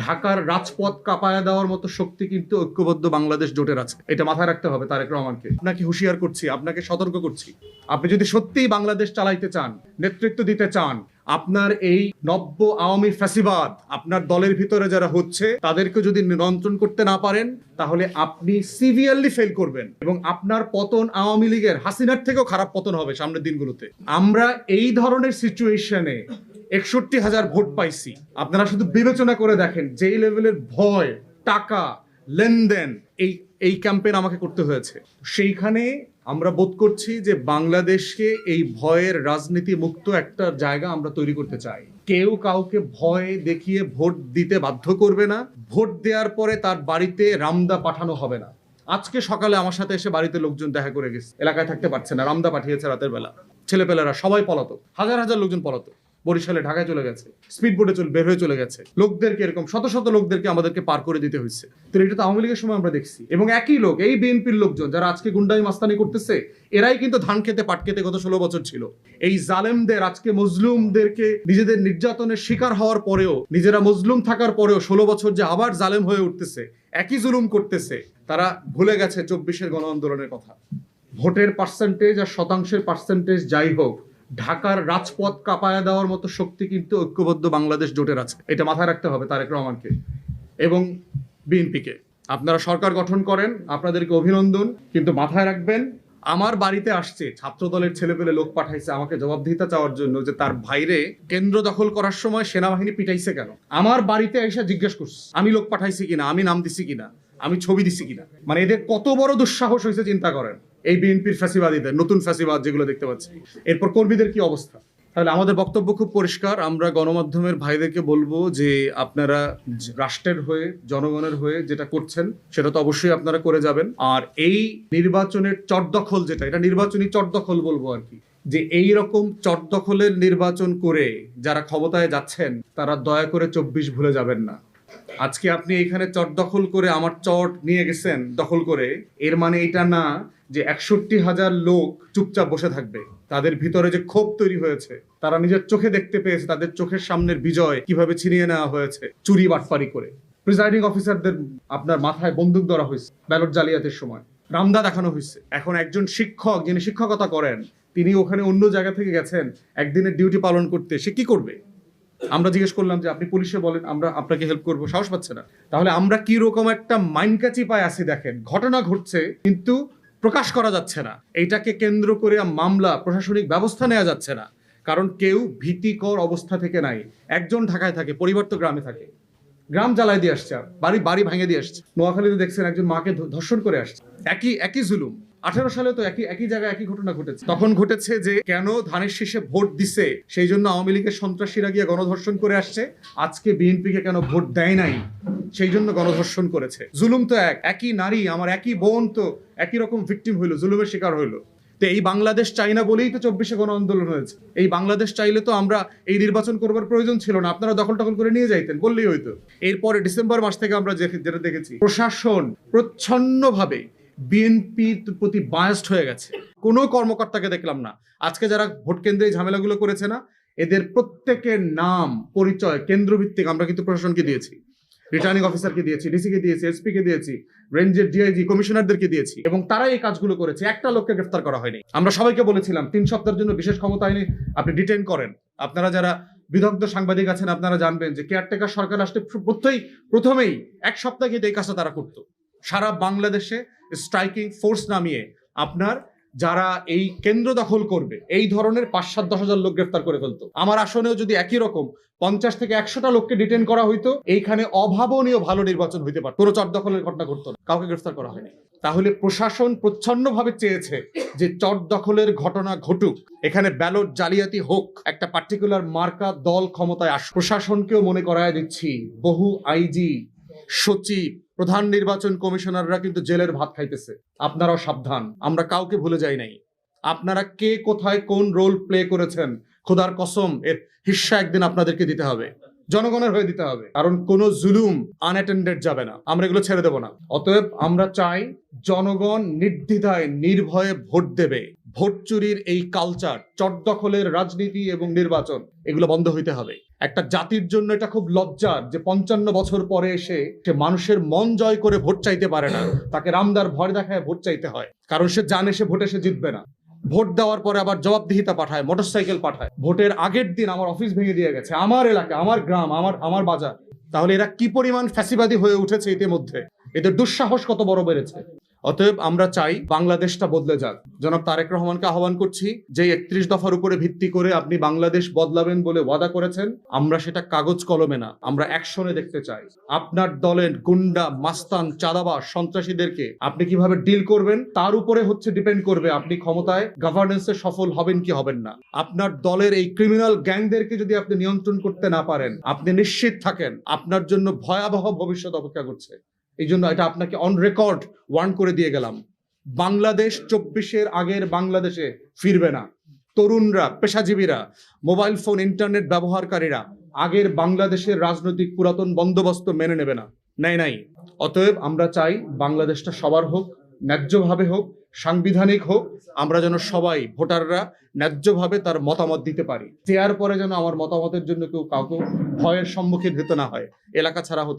ঢাকার রাজপথ কাঁপায় দেওয়ার মতো শক্তি কিন্তু ঐক্যবদ্ধ বাংলাদেশ জোটের আছে। এটা মাথায় রাখতে হবে তারেক রহমানকে। আপনাকে হুঁশিয়ার করছি, আপনাকে সতর্ক করছি। আপনি যদি সত্যিই বাংলাদেশ চালাইতে চান, নেতৃত্ব দিতে চান, আপনার এই নব্য আওয়ামী ফ্যাসিবাদ আপনার দলের ভিতরে যারা হচ্ছে তাদেরকে যদি নিয়ন্ত্রণ করতে না পারেন, তাহলে আপনি সিভিয়ারলি ফেল করবেন এবং আপনার পতন আওয়ামী লীগের হাসিনার থেকেও খারাপ পতন হবে সামনের দিনগুলোতে। আমরা এই ধরনের সিচুয়েশনে ৬১,০০০ ভোট পাইছি। আপনারা শুধু বিবেচনা করে দেখেন যেই লেভেলের ভয়, টাকা, লেনদেন এই ক্যাম্পেইন আমাকে করতে হয়েছে। সেইখানে আমরা বোধ করছি যে বাংলাদেশকে এই ভয়ের রাজনীতি মুক্ত একটা জায়গা আমরা তৈরি করতে চাই। কেউ কাউকে ভয় দেখিয়ে ভোট দিতে বাধ্য করবে না। ভোট দেওয়ার পরে তার বাড়িতে রামদা পাঠানো হবে না। আজকে সকালে আমার সাথে এসে বাড়িতে লোকজন দেখা করে গেছে, এলাকায় থাকতে পারছে না, রামদা পাঠিয়েছে রাতের বেলা। ছেলেপেলেরা সবাই পলাতক, হাজার হাজার লোকজন পলাতক। বরিশালে, ঢাকায় চলে গেছে, স্পিড বোটে বের হয়ে চলে গেছে। লোকদেরকে এরকম শত শত লোকদেরকে আমাদেরকে পার করে দিতে হয়েছে। তো এটা তো আওয়ামী লীগের সময় আমরা দেখছি। এবং একই লোক, এই বিএনপির লোকজন যারা আজকে গুন্ডামি মাস্তানি করতেছে, এরাই কিন্তু ধান খেতে পাট খেতে গত 16 বছর ছিল। এই জালেমদের, আজকে মজলুমদেরকে নিজেদের নির্যাতনের শিকার হওয়ার পরেও, নিজেরা মজলুম থাকার পরেও 16 বছর যে আবার জালেম হয়ে উঠতেছে, একই জুলুম করতেছে, তারা ভুলে গেছে 24-এর গণ আন্দোলনের কথা। ভোটের পার্সেন্টেজ আর শতাংশের পার্সেন্টেজ যাই হোক, ঢাকার রাজপথ কাঁপায় দেওয়ার মতো শক্তি কিন্তু ঐক্যবদ্ধ বাংলাদেশ জোটের আছে। এটা মাথায় রাখতে হবে তারেক রহমানকে এবং বিএনপিকে। আপনারা সরকার গঠন করেন, আপনাদেরকে অভিনন্দন, কিন্তু মাথায় রাখবেন, আমার বাড়িতে আসছে ছাত্র দলের ছেলেপেলে লোক পাঠাইছে আমাকে জবাবদিহিতা চাওয়ার জন্য যে তার ভাইরে কেন্দ্র দখল করার সময় সেনাবাহিনী পিটাইছে কেন। আমার বাড়িতে এসে জিজ্ঞেস করছে আমি লোক পাঠাইছি কিনা, আমি নাম দিছি কিনা, আমি ছবি দিছি কিনা। মানে এদের কত বড় দুঃসাহস হয়েছে চিন্তা করেন। এই বিএনপির ফ্যাসিবাদীদের, নতুন ফ্যাসিবাদ যেগুলো দেখতে পাচ্ছি, এরপর কর্মীদের কি অবস্থা। তাহলে আমাদের বক্তব্য খুব পরিষ্কার। আমরা গণমাধ্যমের ভাইদেরকে বলবো যে আপনারা রাষ্ট্রের হয়ে, জনগণের হয়ে যেটা করছেন সেটা তো অবশ্যই আপনারা করে যাবেন। আর এই নির্বাচনের চটদখল যেটা, এটা নির্বাচনী চটদখল বলবো আর কি, যে এই রকম চটদখলের নির্বাচন করে যারা ক্ষমতায় যাচ্ছেন তারা দয়া করে 24 ভুলে যাবেন না। আজকে আপনি এখানে চট দখল করে আমার চট নিয়ে গেছেন দখল করে, এর মানে এটা না যে ৬১,০০০ লোক চুপচাপ বসে থাকবে। তাদের ভিতরে যে ক্ষোভ তৈরি হয়েছে, তারা নিজের চোখে দেখতে পেয়েছে তাদের চোখের সামনের বিজয় কিভাবে ছিনিয়ে নেওয়া হয়েছে চুরি বাটপারি করে। প্রিজাইডিং অফিসারদের আপনার মাথায় বন্দুক ধরা হয়েছে ব্যালট জালিয়াতির সময়, রামদা দেখানো হয়েছে। এখন একজন শিক্ষক যিনি শিক্ষকতা করেন, তিনি ওখানে অন্য জায়গা থেকে গেছেন একদিনের ডিউটি পালন করতে, সে কি করবে? আমরা জিজ্ঞেস করলাম যে আপনি পুলিশে বলেন, আমরা আপনাকে হেল্প করবো, সাহস পাচ্ছে না। তাহলে আমরা কি রকম একটা মাইনকাচি পায় আছি দেখেন। ঘটনা ঘটছে কিন্তু প্রকাশ করা যাচ্ছে না। এইটাকে কেন্দ্র করে মামলা, প্রশাসনিক ব্যবস্থা নেওয়া যাচ্ছে না, কারণ কেউ ভীতিকর অবস্থা থেকে নাই। একজন ঢাকায় থাকে, পরিবার তো গ্রামে থাকে, গ্রাম জ্বালায় দিয়ে আসছে, বাড়ি ভেঙে দিয়ে আসছে। নোয়াখালীতে দেখছেন একজন মাকে ধর্ষণ করে আসছে, একই জুলুম। 18 সালে তো একই জায়গায় একই ঘটনা ঘটেছে। তখন ঘটেছে যে কেন ধানের শীষে ভোট দিছে সেই জন্য আওয়ামী লীগের সন্ত্রাসীরা গিয়ে গণধর্ষণ করে আসছে। আজকে বিএনপিকে কেন ভোট দেয় নাই সেই জন্য গণধর্ষণ করেছে। জুলুম তো একই নারী, আমার একই বোন তো একই রকম ভিকটিম হইলো, জুলুমের শিকার হইলো। তো এই বাংলাদেশ চাই না বলেই তো 24-এ গণ আন্দোলন হয়েছে। এই বাংলাদেশ চাইলে তো আমরা এই নির্বাচন করবার প্রয়োজন ছিল না, আপনারা দখল করে নিয়ে যাইতেন, বললেই হইতো। এরপরে ডিসেম্বর মাস থেকে আমরা যেটা দেখেছি, প্রশাসন প্রচ্ছন্নভাবে বিএনপির প্রতি বায়াসড হয়ে গেছে। কোনো কর্মকর্তাকে দেখলাম না। আজকে যারা ভোট কেন্দ্রে ঝামেলাগুলো করেছে না, এদের প্রত্যেকের নাম পরিচয় কেন্দ্রভিত্তিক আমরা কিন্তু প্রশাসনকে দিয়েছি, রিটার্নিং অফিসারকে দিয়েছি, ডিসিকে দিয়েছি, এসপি কে দিয়েছি, রেঞ্জের ডিআইজি, কমিশনারদেরকে দিয়েছি, এবং তারা এই কাজগুলো করেছে। একটা লোককে গ্রেফতার করা হয়নি। আমরা সবাইকে বলেছিলাম 3 সপ্তাহের জন্য বিশেষ ক্ষমতা আইনে আপনি ডিটেইন করেন। আপনারা যারা বিদগ্ধ সাংবাদিক আছেন আপনারা জানবেন যে কেয়ারটেকার সরকার আসলে প্রথমেই 1 সপ্তাহ কিন্তু এই কাজটা তারা করতো। সারা বাংলাদেশে স্ট্রাইকিং ফোর্স নামিয়ে আপনার যারা এই কেন্দ্র দখল করবে এই ধরনের 5-7-10 হাজার লোক গ্রেফতার করে ফেলতো। আমার আসনেও যদি একই রকম 50 থেকে 100টা লোককে ডিটেইন করা হইতো, এইখানে অভাবনীয় ভালো নির্বাচন হইতে পারত। কোনো চট দখলের ঘটনা ঘটতো না, কাউকে গ্রেফতার করা হয়নি। তাহলে প্রশাসন প্রচ্ছন্নভাবে চেয়েছে যে চট দখলের ঘটনা ঘটুক, এখানে ব্যালট জালিয়াতি হোক, একটা পার্টিকুলার মার্কা দল ক্ষমতায় আস। প্রশাসনকেও মনে করায় দিচ্ছি, বহু আইজি, সচিব, প্রধান নির্বাচন কমিশনাররা কিন্তু জেলের ভাত খাইতেছে। আপনারাও সাবধান, আমরা কাউকে ভুলে যাই নাই। আপনারা কে কোথায় কোন রোল প্লে করেছেন, খোদার কসম এর হিস্সা একদিন আপনাদেরকে দিতে হবে, জনগণের হয়ে দিতে হবে। কারণ কোন জুলুম আনঅ্যাটেন্ডেড যাবে না, আমরা এগুলো ছেড়ে দেব না। অতএব আমরা চাই জনগণ নির্দ্বিধায় নির্ভয়ে ভোট দেবে। ভোট চুরির এই কালচার, চট দখলের রাজনীতি এবং নির্বাচন, এগুলো বন্ধ হইতে হবে। একটা জাতির জন্য এটা খুব লজ্জার যে 55 বছর পরে এসে সে মানুষের মন জয় করে ভোট চাইতে পারে না, তাকে রামদার ভয় দেখায় ভোট চাইতে হয়, কারণ সে জানে সে ভোটে সে জিতবে না। ভোট দেওয়ার পরে আবার জবাবদিহিতা পাঠায়, মোটরসাইকেল পাঠায়। ভোটের আগের দিন আমার অফিস ভেঙে দিয়ে গেছে, আমার এলাকা, আমার গ্রাম, আমার বাজার। তাহলে এরা কি পরিমাণ ফ্যাসিবাদী হয়ে উঠেছে ইতিমধ্যে, এদের দুঃসাহস কত বড় বেড়েছে। অতএব আমরা চাই বাংলাদেশটা বদলে যাক। জনাব তারেক রহমানকে আহ্বান করছি, যে 31 দফার উপরে ভিত্তি করে আপনি বাংলাদেশ বদলাবেন বলে ওয়াদা করেছেন, আমরা সেটা কাগজ কলমে না, আমরা অ্যাকশনে দেখতে চাই। আপনার দলের গুন্ডা, মাস্তান, চাঁদাবাজ, সন্ত্রাসীদেরকে আপনি কিভাবে ডিল করবেন তার উপরে ডিপেন্ড করবে আপনি ক্ষমতায় গভর্নেন্সে সফল হবেন কি হবেন না। আপনার দলের এই ক্রিমিনাল গ্যাংদেরকে যদি আপনি নিয়ন্ত্রণ করতে না পারেন, আপনি নিশ্চিত থাকেন আপনার জন্য ভয়াবহ ভবিষ্যৎ অপেক্ষা করছে। এই জন্য এটা আপনাকে অন রেকর্ড ওয়ার্ন করে দিয়ে গেলাম। বাংলাদেশ 24-এর আগের বাংলাদেশে ফিরবে না। তরুণরা, পেশাজীবীরা, মোবাইল ফোন, ইন্টারনেট ব্যবহারকারীরা আগের বাংলাদেশের রাজনৈতিক পুরাতন বন্দোবস্ত মেনে নেবে না, নাই। অতএব আমরা চাই বাংলাদেশটা সবার হোক, ন্যায্যভাবে হোক, সাংবিধানিক হোক। আমরা যেন সবাই ভোটাররা ন্যায্যভাবে তার মতামত দিতে পারি। দেওয়ার পরে যেন আমার মতামতের জন্য কেউ কাউকে ভয়ের সম্মুখীন হতে না হয়, এলাকা ছাড়া হতে